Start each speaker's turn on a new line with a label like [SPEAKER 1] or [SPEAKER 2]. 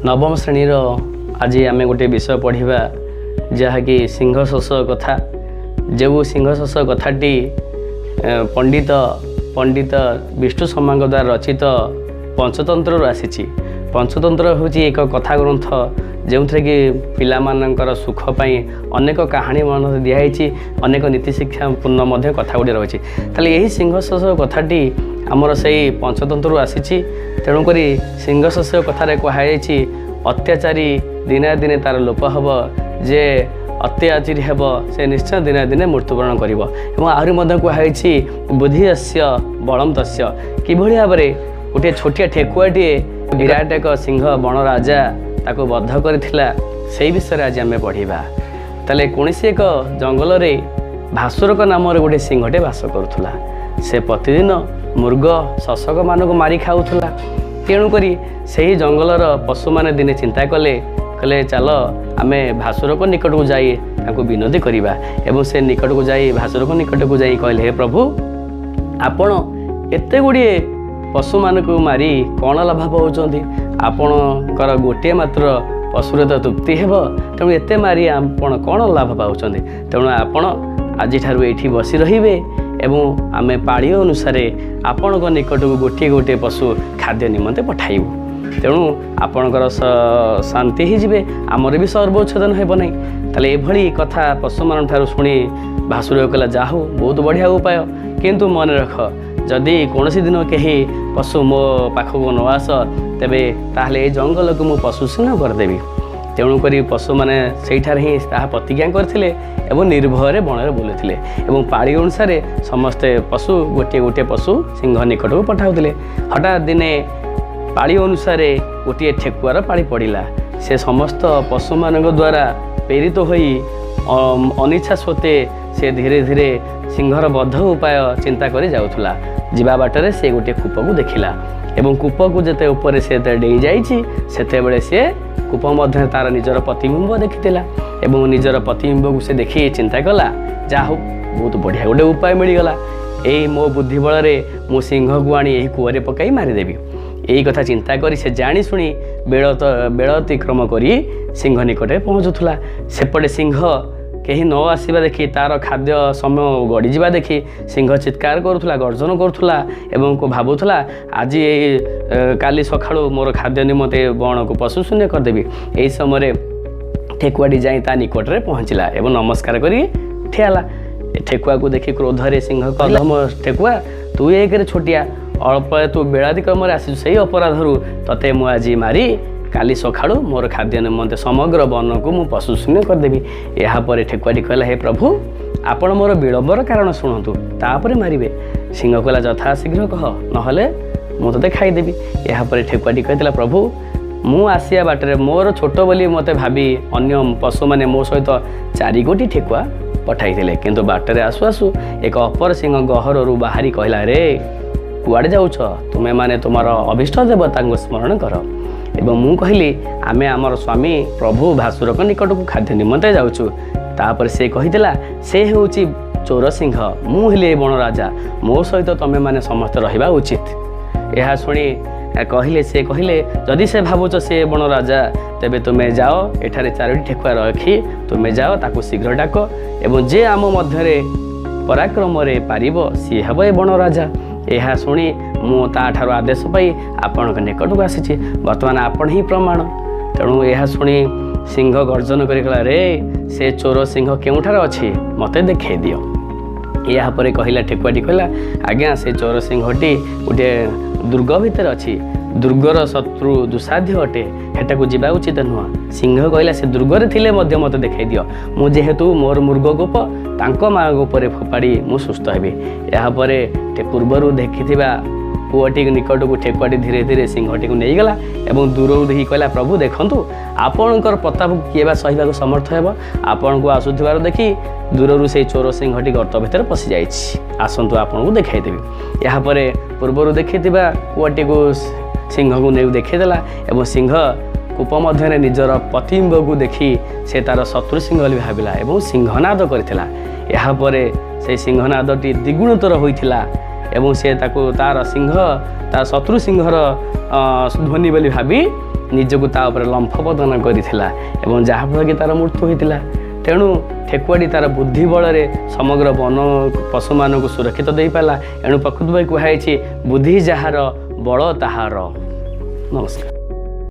[SPEAKER 1] नवम श्रेणी आज आम गोटे विषय पढ़ा जहाँकि सिंह शोष कथा जो सिंह शोष कथाटी पंडित पंडित विष्णु शर्मा द्वारा रचित पंचतंत्र आसी। पंचतंत्र हूँ एक कथा ग्रंथ जो थे कि पिलामानंकर सुख पाई अनेक कहानी मन दिखाई अनेक नीति शिक्षा पूर्ण कथा गुड़ी रही है। यही सिंह शोष कथाटी आमर से पंचतंत्र आसी। तेणुक सिंह शोष कथार कहुई अत्याचारी दिने दिने तार लोप हम जे अत्याचारी हेब से निश्चय दिने दिने मृत्युवरण कर। आहरी कहुई बुद्धिस्य बलम तस्य किभली भाव में गोटे छोटिया ठेकुआटे विराट एक सिंह बण राजा ताको बद्ध करथिला से विषय आज आम पढ़ा। ताले कौनसी एक जंगल में भासुरक नाम गोटे सिंहटे बास करुला। से प्रतिदिन मृग शशक मानक मारी खाऊला। तेणुक से ही जंगलर पशु मैंने दिने चिंता कले कले चल आम भासुरक निकट को जाई ताको विनोदी करवा। एवं से निकट को जाई भासुरक निकट को जाई कहले हे प्रभु आपण एते गुड़े पशु मानक मारी कौन लाभ पाँच आपणकर गोटे मात्र पशुरे तो तृप्ति हेब तेणु एते मारी आपण कौन लाभ पाँच तेणु आपण आज ये बसी रे एवं आमे पाड़ी अनुसार आपण निकट को गोटे गोटे पशु खाद्य निमंते पठाइबू। तेणु आपणकर शांति ही जीवे आमर भी सर्वोच्छेदन हेब नहीं। ताले एभली कथा पशु मान ठारू शुणी भासुर कहला जाहू बहुत बढ़िया उपाय किंतु मन रख जदि कौन दिन कहीं पशु मो पाखक न आस तेबे ताहले जंगल को मु पशु सिंह करदेवी। तेणुक पशु मैंने सेठार ही प्रतिज्ञा करथिले एवं निर्भय बणरे बुलुथिले एवं पाड़ी अनुसार समस्ते पशु गोटे गोटे पशु सिंह निकट को पठाउथिले। हठात दिने पाड़ी अनुसार गोटे ठेकुआर पाड़ी पड़ा। से समस्त पशु मान द्वारा प्रेरित होई अनिच्छा सत्वे से धीरे धीरे सिंहर बद्ध उपाय चिंता करी जाउथुला। जीवा बाटरे से गोटे कूप को देखिला एवं कूप को जेते ऊपर से डेई जाइछि सेते बेले से कूप मध्य तार निजर प्रतिबिंब देखिथिला एवं निजर प्रतिबिंब को से देखी चिंता कला जा हो बहुत बढ़िया गोटे उपाय मिलगला। यही मो बुद्धि बल मु सिंह को आनी यही कूअरे पकाई मारिदेवी। यही कथा चिंता करी से जानी शुणी बेल अतिक्रम करी सिंह निकटे पहुँचुला। सेपटे सिंह कहीं न आसवा देखी तार खाद्य समय गड़ीजा देखी सिंह चित्कार करुला गर्जन करुला एवं को भावुला आज काली सकाळु मोर खाद्य निमंते बण को पशु शून्य करदेवी। यही समय ठेकुआटी जाई ता निकट में पहुँचला एवं नमस्कार करी ठियाला। ठेकुआ को देखी क्रोधरे सिंह कहम ठेकुआ तू एक छोटिया अल्प तू बेलातिक्रम आसु से अपराधरू तते मु आज मारी काली सकाळु मोर खाद्य निमंते समग्र वन को मु पशु शून्य करदेवी। यापर ठेकुआटी कहला हे प्रभु आपण मोर विलंबर कारण शुणु तापर मारे। सिंह कहला यथा शीघ्र कह नहले मु ते खाईदेवी। यापर ठेकुआटी कहला प्रभु मु आसिया बाटरे मोर छोट बोली मते भावी अन्य पशु माने मो सहित 4 गोटी ठेकुआ पठाई किंतु बाटरे आसु आसु एक अपर सिंह गहररू बाहरी कहला रे कुआड़े जाऊछ तुमे माने तुमार अभिष्ट देवता को स्मरण कर। एवं मु कहली आमे आमर स्वामी प्रभु भासुरक निकट को खाद्य निमंते जाऊँ। तापर से कहिदेला से होउची चोर सिंह मु हेले बण राजा मो सहित तमे माने समस्त रहिबा उचित। यह शुणी कहले से कहले जदि से भावुच से बण राजा तेबे तुमे जाओ एठारे 4टी ठेकुआ रखी तुमे जाओ ताकू शीघ्र डाक एवं जे आम मध्य पराक्रम रे पारिब सी हेब ए बण राजा। यह शुणी मु ताठार आदेश पाई आपण निकट को आसी बर्तमान आपण ही प्रमाण। तेणु यह शुणी सिंह गर्जन कर रे से चोर सिंह केउठार अच्छी मते देखे दियो। यापर कहला ठेकुआटी कहला आज्ञा से चोर सिंहटी गोटे दुर्ग भितर अच्छी दुर्गर शत्रु दुसाध्य अटे हेटा को जीवा उचित नुह। सिंह कहला से दुर्गरे थिले मध्य मते देखाई दियो मु जेहेतु मोर मृग गोप तांको माँ गोपरे फोपाड़ी मु सुस्थ हेबी। यापर पूर्वर देखिथिबा पुअटी निकट को ठेकुआटी धीरे धीरे सिंहटी को नहीं गला एवं दूर देखी कहला प्रभु देखंतु आपणकर प्रताप किए सहिबा समर्थ हेब आपण को आसुथिबार देखी दूर से चोर सिंहटी गर्त भितर पशि जाइछि आसंतु आपण को देखाई देबी। यापर पूर्वर देखिथिबा पुअटी को सिंह को नहीं देखीदेला एवं सिंह कूप मध्य निजर प्रतिबिंब को देखी से तार शत्रु सिंह बोली भाविला एवं सिंहनाद करथिला। यापर से सिंहनादटी द्विगुणतर होइथिला एवं से तार सिंह तार शत्रु सिंहर ध्वनि बोली भावी ନିଜକୁ ତା ଉପରେ ଲମ୍ଫ ପ୍ରଦାନ କରିଥିଲା ଏବଂ ଯାହାଫଳରେ କି ତା'ର ମୃତ୍ୟୁ ହୋଇଥିଲା। ତେଣୁ ଠେକୁଆଟି ତା'ର ବୁଦ୍ଧି ବଳରେ ସମଗ୍ର ବନ ପଶୁମାନଙ୍କୁ ସୁରକ୍ଷିତ ଦେଇପାରିଲା। ଏଣୁ ପ୍ରକୃତ ଭାଇ କୁହାଯାଇଛି ବୁଦ୍ଧି ଯାହାର ବଳ ତାହାର। ନମସ୍କାର।